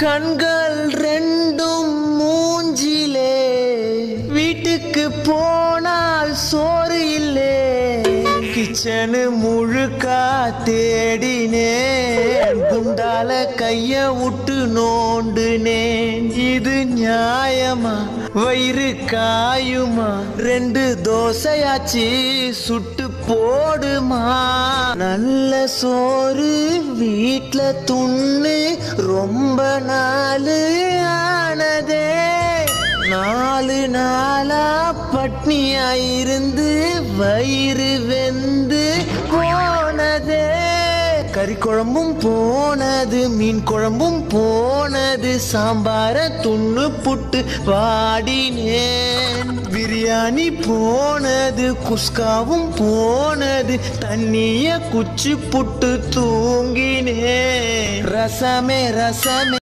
கண்கள் ரெண்டும் மூஞ்சிலே, வீட்டுக்கு போனால் சோறு இல்லே, கிச்சனு முழுக்கா தேடினேன், குண்டால கைய விட்டு நோண்டுனேன். இது நியாயமா? வயிறு காயுமா? 2 தோசையாச்சு சுட்டு போடுமா? நல்ல சோறு வீட்ல துண்ணு ரொம்ப நாளு ஆனதே, 4 நாளா பட்னியாயிருந்து வயிறு வெந்து போனதே. கறி குழம்பும் போனது, மீன் குழம்பும் போனது, சாம்பார துண்ணு புட்டு வாடினேன். பிரியாணி போனது, குஸ்காவும் போனது, தண்ணிய குச்சி புட்டு தூங்கினேன். ரசமே ரசமே